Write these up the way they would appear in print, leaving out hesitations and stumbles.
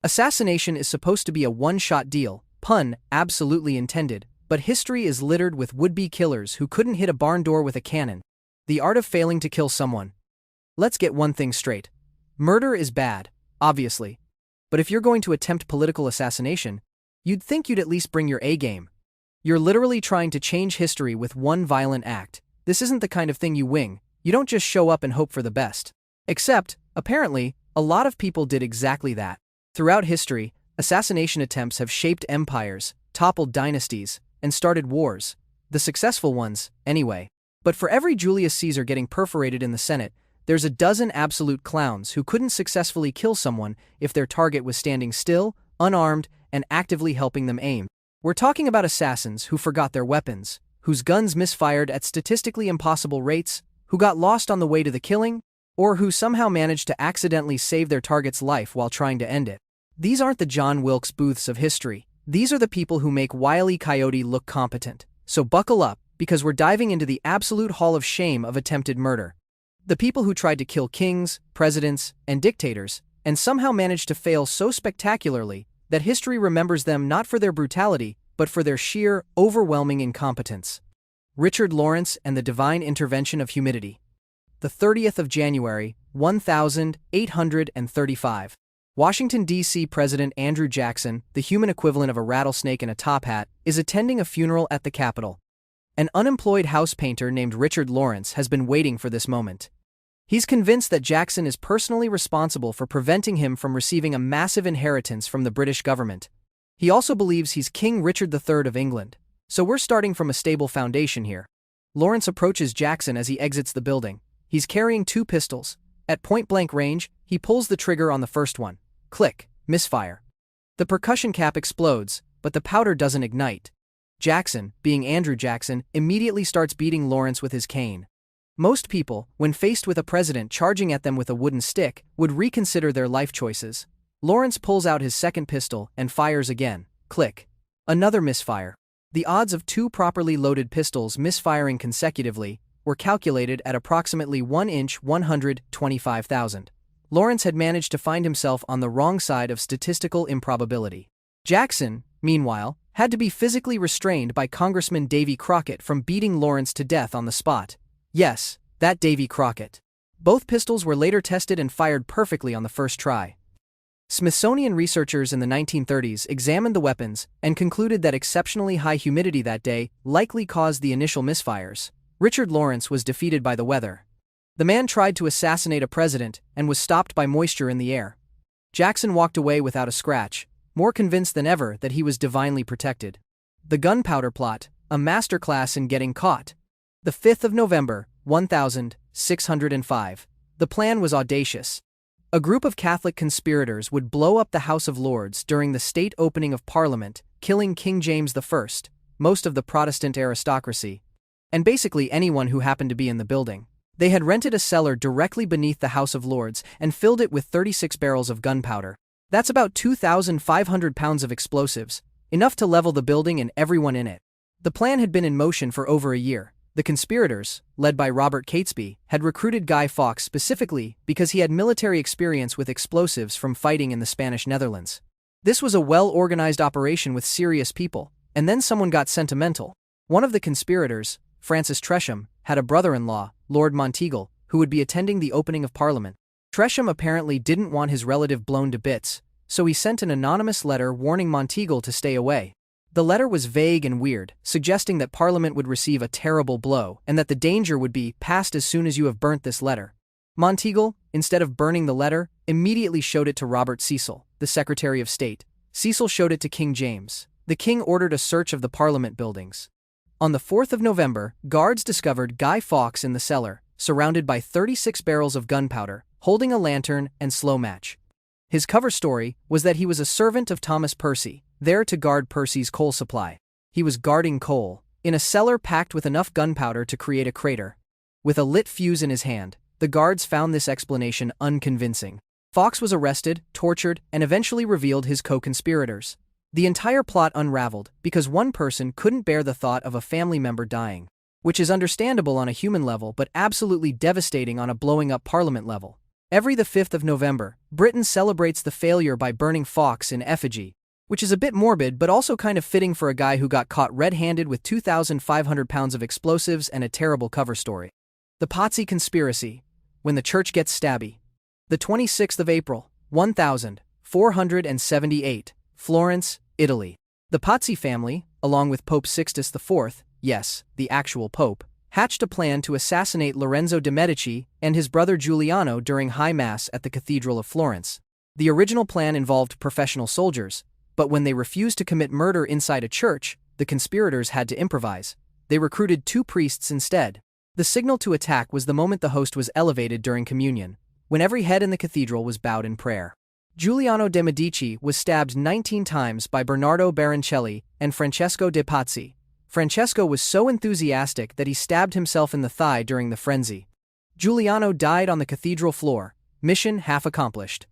Assassination is supposed to be a one-shot deal, pun absolutely intended, but history is littered with would-be killers who couldn't hit a barn door with a cannon. The art of failing to kill someone. Let's get one thing straight. Murder is bad, obviously. But if you're going to attempt political assassination, you'd think you'd at least bring your A-game. You're literally trying to change history with one violent act. This isn't the kind of thing you wing. You don't just show up and hope for the best. Except, apparently, a lot of people did exactly that. Throughout history, assassination attempts have shaped empires, toppled dynasties, and started wars. The successful ones, anyway. But for every Julius Caesar getting perforated in the Senate, there's a dozen absolute clowns who couldn't successfully kill someone if their target was standing still, unarmed, and actively helping them aim. We're talking about assassins who forgot their weapons, whose guns misfired at statistically impossible rates, who got lost on the way to the killing, or who somehow managed to accidentally save their target's life while trying to end it. These aren't the John Wilkes Booths of history. These are the people who make Wile E. Coyote look competent. So buckle up, because we're diving into the absolute hall of shame of attempted murder. The people who tried to kill kings, presidents, and dictators, and somehow managed to fail so spectacularly that history remembers them not for their brutality, but for their sheer, overwhelming incompetence. Richard Lawrence and the Divine Intervention of Humidity. The 30th of January, 1835. Washington, D.C. President Andrew Jackson, the human equivalent of a rattlesnake in a top hat, is attending a funeral at the Capitol. An unemployed house painter named Richard Lawrence has been waiting for this moment. He's convinced that Jackson is personally responsible for preventing him from receiving a massive inheritance from the British government. He also believes he's King Richard III of England. So we're starting from a stable foundation here. Lawrence approaches Jackson as he exits the building. He's carrying 2 pistols. At point-blank range, he pulls the trigger on the first one. Click, misfire. The percussion cap explodes, but the powder doesn't ignite. Jackson, being Andrew Jackson, immediately starts beating Lawrence with his cane. Most people, when faced with a president charging at them with a wooden stick, would reconsider their life choices. Lawrence pulls out his second pistol and fires again. Click. Another misfire. The odds of 2 properly loaded pistols misfiring consecutively were calculated at approximately 1 inch 125,000. Lawrence had managed to find himself on the wrong side of statistical improbability. Jackson, meanwhile, had to be physically restrained by Congressman Davy Crockett from beating Lawrence to death on the spot. Yes, that Davy Crockett. Both pistols were later tested and fired perfectly on the first try. Smithsonian researchers in the 1930s examined the weapons and concluded that exceptionally high humidity that day likely caused the initial misfires. Richard Lawrence was defeated by the weather. The man tried to assassinate a president and was stopped by moisture in the air. Jackson walked away without a scratch, more convinced than ever that he was divinely protected. The gunpowder plot, a masterclass in getting caught. The 5th of November, 1605. The plan was audacious. A group of Catholic conspirators would blow up the House of Lords during the state opening of Parliament, killing King James I, most of the Protestant aristocracy, and basically anyone who happened to be in the building. They had rented a cellar directly beneath the House of Lords and filled it with 36 barrels of gunpowder. That's about 2,500 pounds of explosives, enough to level the building and everyone in it. The plan had been in motion for over a year. The conspirators, led by Robert Catesby, had recruited Guy Fawkes specifically because he had military experience with explosives from fighting in the Spanish Netherlands. This was a well-organized operation with serious people, and then someone got sentimental. One of the conspirators, Francis Tresham, had a brother-in-law, Lord Monteagle, who would be attending the opening of Parliament. Tresham apparently didn't want his relative blown to bits, so he sent an anonymous letter warning Monteagle to stay away. The letter was vague and weird, suggesting that Parliament would receive a terrible blow and that the danger would be passed as soon as you have burnt this letter. Monteagle, instead of burning the letter, immediately showed it to Robert Cecil, the Secretary of State. Cecil showed it to King James. The king ordered a search of the Parliament buildings. On the 4th of November, guards discovered Guy Fawkes in the cellar, surrounded by 36 barrels of gunpowder, holding a lantern and slow match. His cover story was that he was a servant of Thomas Percy, there to guard Percy's coal supply. He was guarding coal, in a cellar packed with enough gunpowder to create a crater. With a lit fuse in his hand, the guards found this explanation unconvincing. Fawkes was arrested, tortured, and eventually revealed his co-conspirators. The entire plot unraveled because one person couldn't bear the thought of a family member dying, which is understandable on a human level but absolutely devastating on a blowing up Parliament level. Every the 5th of November, Britain celebrates the failure by burning Fawkes in effigy, which is a bit morbid but also kind of fitting for a guy who got caught red-handed with 2,500 pounds of explosives and a terrible cover story. The Pazzi conspiracy, when the church gets stabby. The 26th of April, 1478, Florence, Italy. The Pazzi family, along with Pope Sixtus IV, yes, the actual pope, hatched a plan to assassinate Lorenzo de' Medici and his brother Giuliano during High Mass at the Cathedral of Florence. The original plan involved professional soldiers, but when they refused to commit murder inside a church, the conspirators had to improvise. They recruited 2 priests instead. The signal to attack was the moment the host was elevated during communion, when every head in the cathedral was bowed in prayer. Giuliano de' Medici was stabbed 19 times by Bernardo Baroncelli and Francesco de' Pazzi. Francesco was so enthusiastic that he stabbed himself in the thigh during the frenzy. Giuliano died on the cathedral floor, mission half accomplished.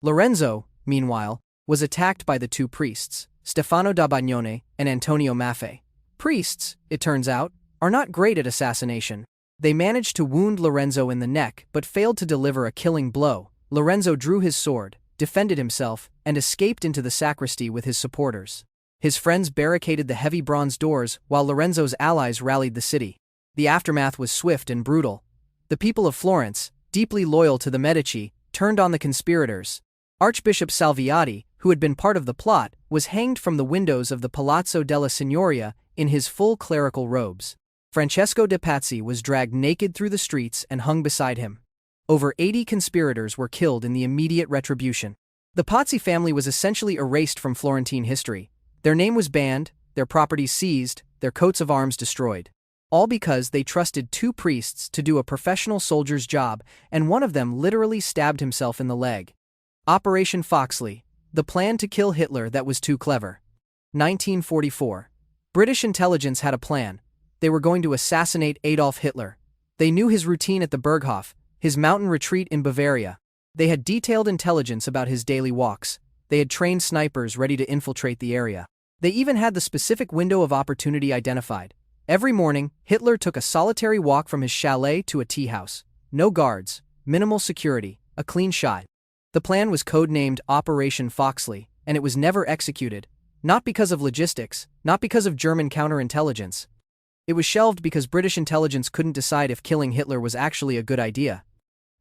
Lorenzo, meanwhile, was attacked by the 2 priests, Stefano da Bagnone and Antonio Maffei. Priests, it turns out, are not great at assassination. They managed to wound Lorenzo in the neck but failed to deliver a killing blow. Lorenzo drew his sword, defended himself, and escaped into the sacristy with his supporters. His friends barricaded the heavy bronze doors while Lorenzo's allies rallied the city. The aftermath was swift and brutal. The people of Florence, deeply loyal to the Medici, turned on the conspirators. Archbishop Salviati, who had been part of the plot, was hanged from the windows of the Palazzo della Signoria in his full clerical robes. Francesco de' Pazzi was dragged naked through the streets and hung beside him. Over 80 conspirators were killed in the immediate retribution. The Pazzi family was essentially erased from Florentine history. Their name was banned, their properties seized, their coats of arms destroyed. All because they trusted 2 priests to do a professional soldier's job, and one of them literally stabbed himself in the leg. Operation Foxley, the plan to kill Hitler that was too clever. 1944. British intelligence had a plan. They were going to assassinate Adolf Hitler. They knew his routine at the Berghof, his mountain retreat in Bavaria. They had detailed intelligence about his daily walks. They had trained snipers ready to infiltrate the area. They even had the specific window of opportunity identified. Every morning, Hitler took a solitary walk from his chalet to a tea house. No guards, minimal security, a clean shot. The plan was codenamed Operation Foxley, and it was never executed. Not because of logistics, not because of German counterintelligence. It was shelved because British intelligence couldn't decide if killing Hitler was actually a good idea.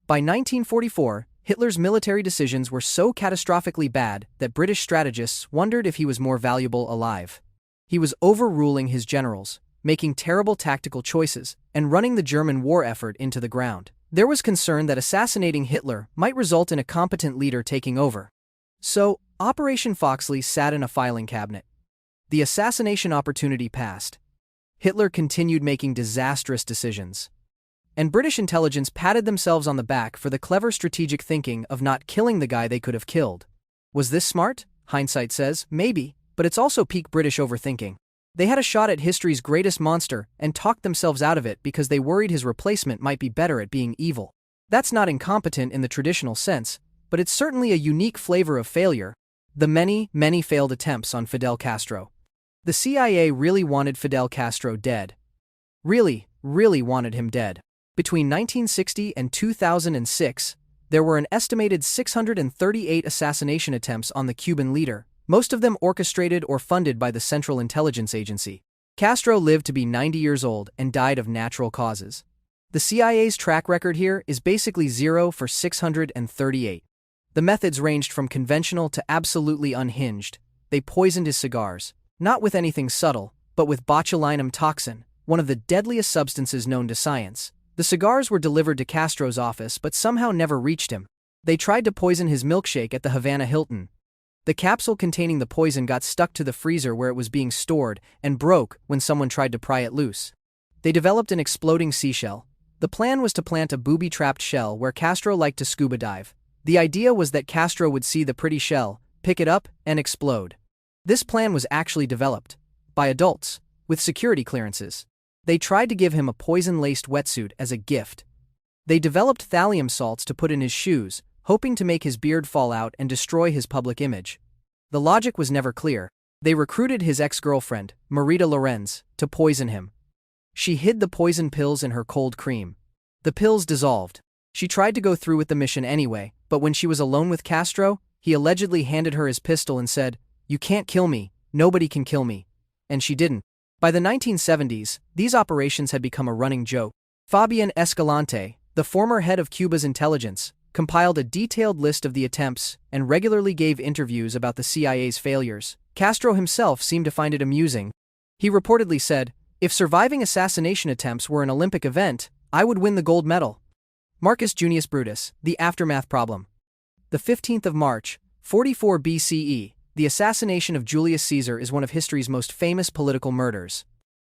By 1944, Hitler's military decisions were so catastrophically bad that British strategists wondered if he was more valuable alive. He was overruling his generals, making terrible tactical choices, and running the German war effort into the ground. There was concern that assassinating Hitler might result in a competent leader taking over. So, Operation Foxley sat in a filing cabinet. The assassination opportunity passed. Hitler continued making disastrous decisions. And British intelligence patted themselves on the back for the clever strategic thinking of not killing the guy they could have killed. Was this smart? Hindsight says, maybe, but it's also peak British overthinking. They had a shot at history's greatest monster and talked themselves out of it because they worried his replacement might be better at being evil. That's not incompetent in the traditional sense, but it's certainly a unique flavor of failure. The many, many failed attempts on Fidel Castro. The CIA really wanted Fidel Castro dead. Really wanted him dead. Between 1960 and 2006, there were an estimated 638 assassination attempts on the Cuban leader, most of them orchestrated or funded by the Central Intelligence Agency. Castro lived to be 90 years old and died of natural causes. The CIA's track record here is basically 0 for 638. The methods ranged from conventional to absolutely unhinged. They poisoned his cigars, not with anything subtle, but with botulinum toxin, one of the deadliest substances known to science. The cigars were delivered to Castro's office but somehow never reached him. They tried to poison his milkshake at the Havana Hilton. The capsule containing the poison got stuck to the freezer where it was being stored and broke when someone tried to pry it loose. They developed an exploding seashell. The plan was to plant a booby-trapped shell where Castro liked to scuba dive. The idea was that Castro would see the pretty shell, pick it up, and explode. This plan was actually developed by adults with security clearances. They tried to give him a poison-laced wetsuit as a gift. They developed thallium salts to put in his shoes, hoping to make his beard fall out and destroy his public image. The logic was never clear. They recruited his ex-girlfriend, Marita Lorenz, to poison him. She hid the poison pills in her cold cream. The pills dissolved. She tried to go through with the mission anyway, but when she was alone with Castro, he allegedly handed her his pistol and said, "You can't kill me, nobody can kill me." And she didn't. By the 1970s, these operations had become a running joke. Fabian Escalante, the former head of Cuba's intelligence, compiled a detailed list of the attempts and regularly gave interviews about the CIA's failures. Castro himself seemed to find it amusing. He reportedly said, "If surviving assassination attempts were an Olympic event, I would win the gold medal." Marcus Junius Brutus, the aftermath problem. The 15th of March, 44 BCE, the assassination of Julius Caesar is one of history's most famous political murders.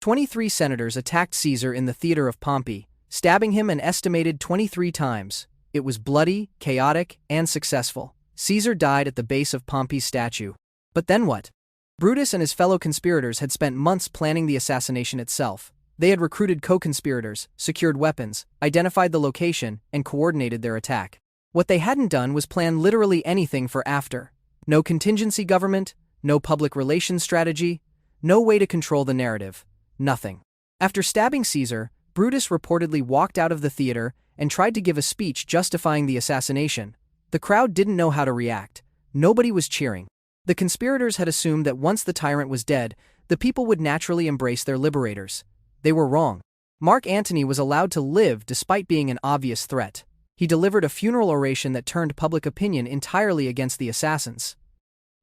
23 senators attacked Caesar in the theater of Pompey, stabbing him an estimated 23 times. It was bloody, chaotic, and successful. Caesar died at the base of Pompey's statue. But then what? Brutus and his fellow conspirators had spent months planning the assassination itself. They had recruited co-conspirators, secured weapons, identified the location, and coordinated their attack. What they hadn't done was plan literally anything for after. No contingency government, no public relations strategy, no way to control the narrative. Nothing. After stabbing Caesar, Brutus reportedly walked out of the theater and tried to give a speech justifying the assassination. The crowd didn't know how to react. Nobody was cheering. The conspirators had assumed that once the tyrant was dead, the people would naturally embrace their liberators. They were wrong. Mark Antony was allowed to live despite being an obvious threat. He delivered a funeral oration that turned public opinion entirely against the assassins.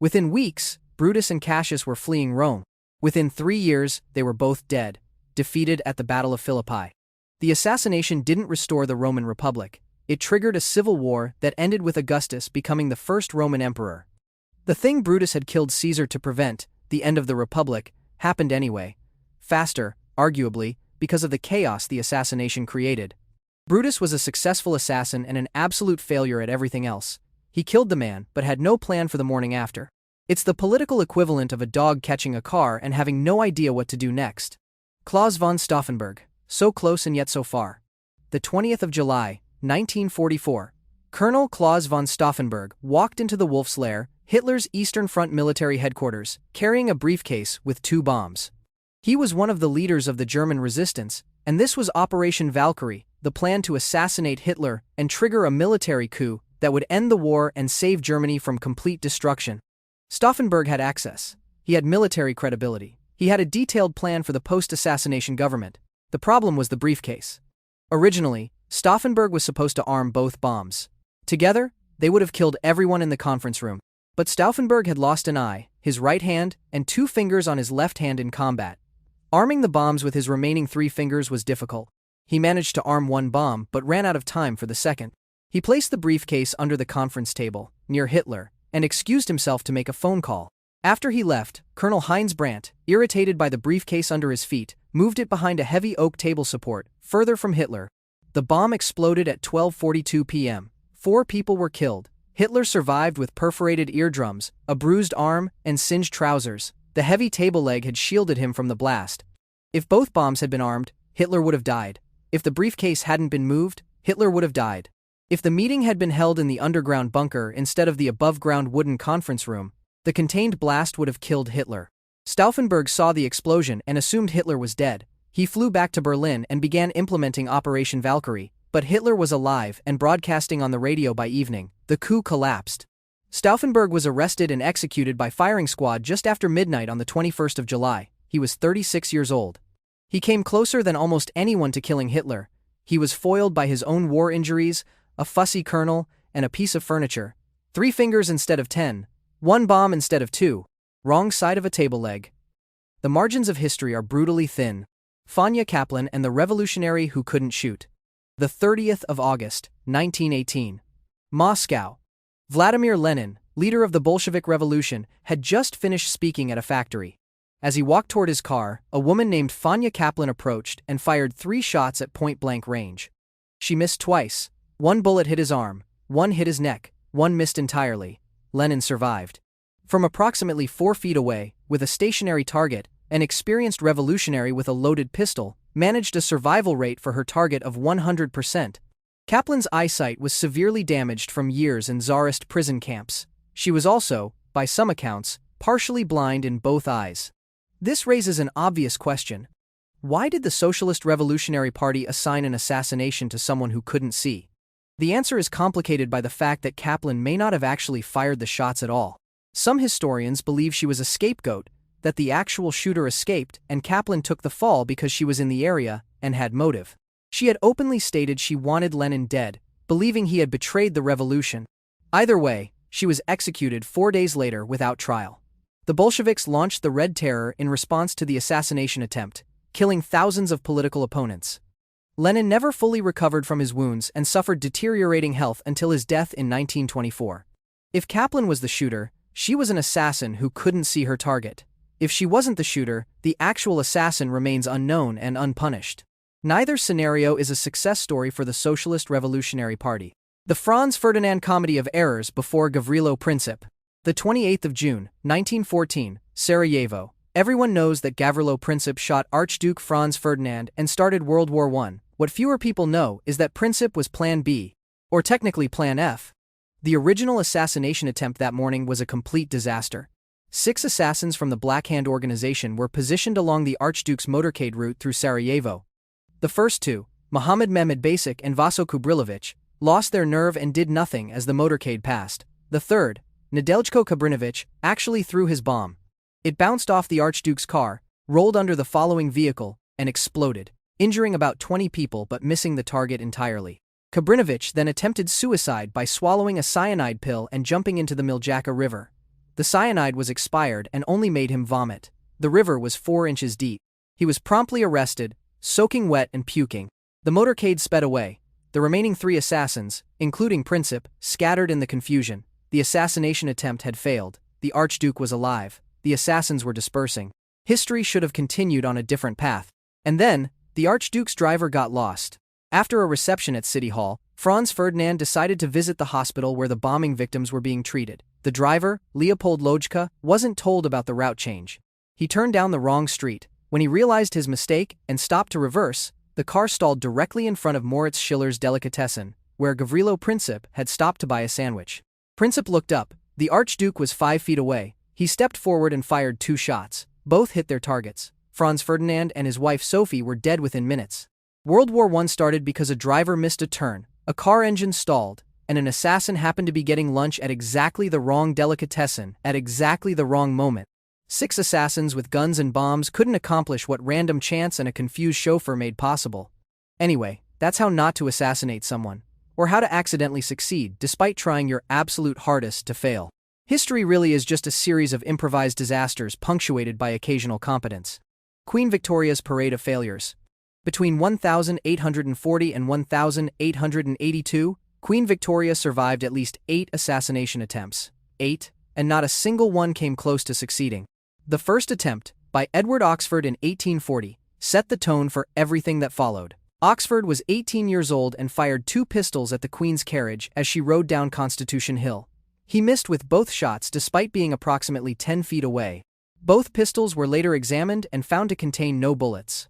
Within weeks, Brutus and Cassius were fleeing Rome. Within 3 years, they were both dead, defeated at the Battle of Philippi. The assassination didn't restore the Roman Republic. It triggered a civil war that ended with Augustus becoming the first Roman emperor. The thing Brutus had killed Caesar to prevent, the end of the Republic, happened anyway. Faster, arguably, because of the chaos the assassination created. Brutus was a successful assassin and an absolute failure at everything else. He killed the man, but had no plan for the morning after. It's the political equivalent of a dog catching a car and having no idea what to do next. Claus von Stauffenberg, so close and yet so far. The 20th of July, 1944. Colonel Claus von Stauffenberg walked into the Wolf's Lair, Hitler's Eastern Front military headquarters, carrying a briefcase with 2 bombs. He was one of the leaders of the German resistance, and this was Operation Valkyrie, the plan to assassinate Hitler and trigger a military coup that would end the war and save Germany from complete destruction. Stauffenberg had access. He had military credibility. He had a detailed plan for the post-assassination government. The problem was the briefcase. Originally, Stauffenberg was supposed to arm both bombs. Together, they would have killed everyone in the conference room. But Stauffenberg had lost an eye, his right hand, and 2 fingers on his left hand in combat. Arming the bombs with his remaining 3 fingers was difficult. He managed to arm 1 bomb but ran out of time for the second. He placed the briefcase under the conference table, near Hitler, and excused himself to make a phone call. After he left, Colonel Heinz Brandt, irritated by the briefcase under his feet, moved it behind a heavy oak table support, further from Hitler. The bomb exploded at 12:42 p.m. 4 people were killed. Hitler survived with perforated eardrums, a bruised arm, and singed trousers. The heavy table leg had shielded him from the blast. If both bombs had been armed, Hitler would have died. If the briefcase hadn't been moved, Hitler would have died. If the meeting had been held in the underground bunker instead of the above-ground wooden conference room, the contained blast would have killed Hitler. Stauffenberg saw the explosion and assumed Hitler was dead. He flew back to Berlin and began implementing Operation Valkyrie, but Hitler was alive and broadcasting on the radio by evening. The coup collapsed. Stauffenberg was arrested and executed by firing squad just after midnight on the 21st of July. He was 36 years old. He came closer than almost anyone to killing Hitler. He was foiled by his own war injuries, a fussy colonel, and a piece of furniture. 3 fingers instead of 10. 1 bomb instead of 2. Wrong side of a table leg. The margins of history are brutally thin. Fanny Kaplan and the revolutionary who couldn't shoot. The 30th of August, 1918. Moscow. Vladimir Lenin, leader of the Bolshevik Revolution, had just finished speaking at a factory. As he walked toward his car, a woman named Fanny Kaplan approached and fired 3 shots at point-blank range. She missed twice. 1 bullet hit his arm, 1 hit his neck, 1 missed entirely. Lenin survived. From approximately 4 feet away, with a stationary target, an experienced revolutionary with a loaded pistol managed a survival rate for her target of 100%. Kaplan's eyesight was severely damaged from years in Tsarist prison camps. She was also, by some accounts, partially blind in both eyes. This raises an obvious question. Why did the Socialist Revolutionary Party assign an assassination to someone who couldn't see? The answer is complicated by the fact that Kaplan may not have actually fired the shots at all. Some historians believe she was a scapegoat, that the actual shooter escaped and Kaplan took the fall because she was in the area and had motive. She had openly stated she wanted Lenin dead, believing he had betrayed the revolution. Either way, she was executed 4 days later without trial. The Bolsheviks launched the Red Terror in response to the assassination attempt, killing thousands of political opponents. Lenin never fully recovered from his wounds and suffered deteriorating health until his death in 1924. If Kaplan was the shooter, she was an assassin who couldn't see her target. If she wasn't the shooter, the actual assassin remains unknown and unpunished. Neither scenario is a success story for the Socialist Revolutionary Party. The Franz Ferdinand Comedy of Errors before Gavrilo Princip. The 28th of June, 1914, Sarajevo. Everyone knows that Gavrilo Princip shot Archduke Franz Ferdinand and started World War I. What fewer people know is that Princip was Plan B, or technically Plan F. The original assassination attempt that morning was a complete disaster. 6 assassins from the Black Hand organization were positioned along the Archduke's motorcade route through Sarajevo. The first 2, Mohammad Mehmed Basic and Vaso Kubrilovic, lost their nerve and did nothing as the motorcade passed. The third, Nedeljko Kabrinovic, actually threw his bomb. It bounced off the Archduke's car, rolled under the following vehicle, and exploded, injuring about 20 people but missing the target entirely. Kabrinovic then attempted suicide by swallowing a cyanide pill and jumping into the Miljacka River. The cyanide was expired and only made him vomit. The river was 4 inches deep. He was promptly arrested, soaking wet and puking. The motorcade sped away. The remaining 3 assassins, including Princip, scattered in the confusion. The assassination attempt had failed. The Archduke was alive. The assassins were dispersing. History should have continued on a different path. And then, the Archduke's driver got lost. After a reception at City Hall, Franz Ferdinand decided to visit the hospital where the bombing victims were being treated. The driver, Leopold Lojka, wasn't told about the route change. He turned down the wrong street. When he realized his mistake and stopped to reverse, the car stalled directly in front of Moritz Schiller's Delicatessen, where Gavrilo Princip had stopped to buy a sandwich. Princip looked up. The Archduke was 5 feet away. He stepped forward and fired 2 shots. Both hit their targets. Franz Ferdinand and his wife Sophie were dead within minutes. World War I started because a driver missed a turn, a car engine stalled, and an assassin happened to be getting lunch at exactly the wrong delicatessen at exactly the wrong moment. 6 assassins with guns and bombs couldn't accomplish what random chance and a confused chauffeur made possible. Anyway, that's how not to assassinate someone, or how to accidentally succeed despite trying your absolute hardest to fail. History really is just a series of improvised disasters punctuated by occasional competence. Queen Victoria's Parade of Failures. Between 1840 and 1882, Queen Victoria survived at least 8 assassination attempts. 8, and not a single one came close to succeeding. The first attempt, by Edward Oxford in 1840, set the tone for everything that followed. Oxford was 18 years old and fired 2 pistols at the Queen's carriage as she rode down Constitution Hill. He missed with both shots despite being approximately 10 feet away. Both pistols were later examined and found to contain no bullets.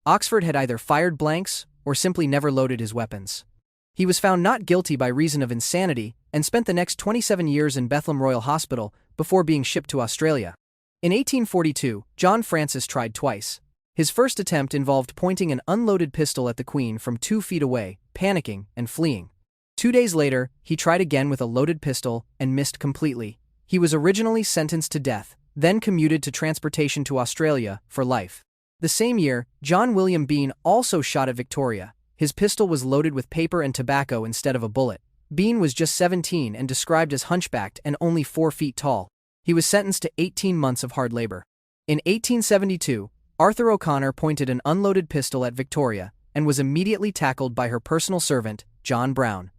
Oxford had either fired blanks or simply never loaded his weapons. He was found not guilty by reason of insanity and spent the next 27 years in Bethlehem Royal Hospital before being shipped to Australia. In 1842, John Francis tried twice. His first attempt involved pointing an unloaded pistol at the Queen from 2 feet away, panicking, and fleeing. 2 days later, he tried again with a loaded pistol and missed completely. He was originally sentenced to death, then commuted to transportation to Australia for life. The same year, John William Bean also shot at Victoria. His pistol was loaded with paper and tobacco instead of a bullet. Bean was just 17 and described as hunchbacked and only 4 feet tall. He was sentenced to 18 months of hard labor. In 1872, Arthur O'Connor pointed an unloaded pistol at Victoria and was immediately tackled by her personal servant, John Brown.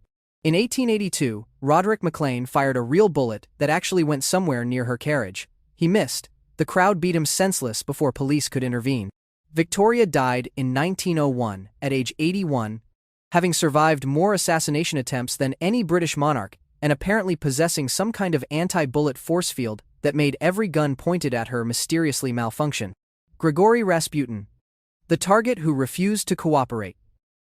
In 1882, Roderick McLean fired a real bullet that actually went somewhere near her carriage. He missed. The crowd beat him senseless before police could intervene. Victoria died in 1901 at age 81, having survived more assassination attempts than any British monarch and apparently possessing some kind of anti-bullet force field that made every gun pointed at her mysteriously malfunction. Grigory Rasputin, the target who refused to cooperate.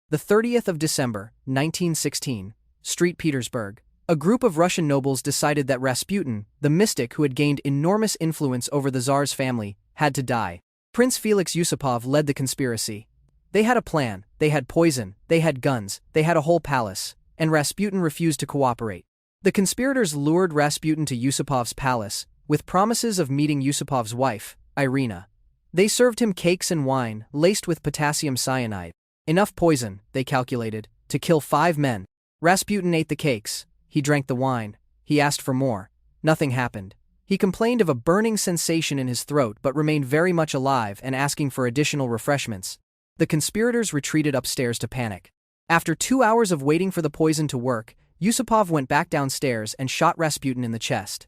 The 30th of December, 1916, St. Petersburg. A group of Russian nobles decided that Rasputin, the mystic who had gained enormous influence over the Tsar's family, had to die. Prince Felix Yusupov led the conspiracy. They had a plan, they had poison, they had guns, they had a whole palace, and Rasputin refused to cooperate. The conspirators lured Rasputin to Yusupov's palace, with promises of meeting Yusupov's wife, Irina. They served him cakes and wine, laced with potassium cyanide. Enough poison, they calculated, to kill 5 men. Rasputin ate the cakes, he drank the wine, he asked for more. Nothing happened. He complained of a burning sensation in his throat but remained very much alive and asking for additional refreshments. The conspirators retreated upstairs to panic. After 2 hours of waiting for the poison to work, Yusupov went back downstairs and shot Rasputin in the chest.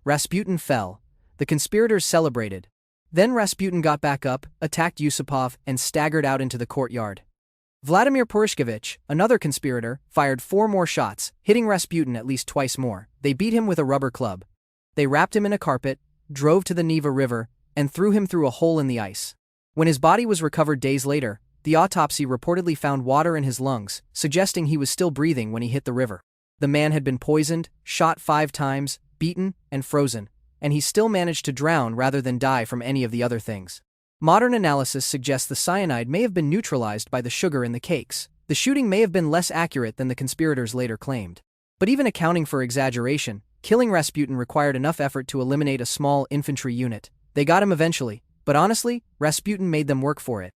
Rasputin fell. The conspirators celebrated. Then Rasputin got back up, attacked Yusupov, and staggered out into the courtyard. Vladimir Purishkevich, another conspirator, fired 4 more shots, hitting Rasputin at least twice more. They beat him with a rubber club. They wrapped him in a carpet, drove to the Neva River, and threw him through a hole in the ice. When his body was recovered days later, the autopsy reportedly found water in his lungs, suggesting he was still breathing when he hit the river. The man had been poisoned, shot 5 times, beaten, and frozen, and he still managed to drown rather than die from any of the other things. Modern analysis suggests the cyanide may have been neutralized by the sugar in the cakes. The shooting may have been less accurate than the conspirators later claimed. But even accounting for exaggeration, killing Rasputin required enough effort to eliminate a small infantry unit. They got him eventually, but honestly, Rasputin made them work for it.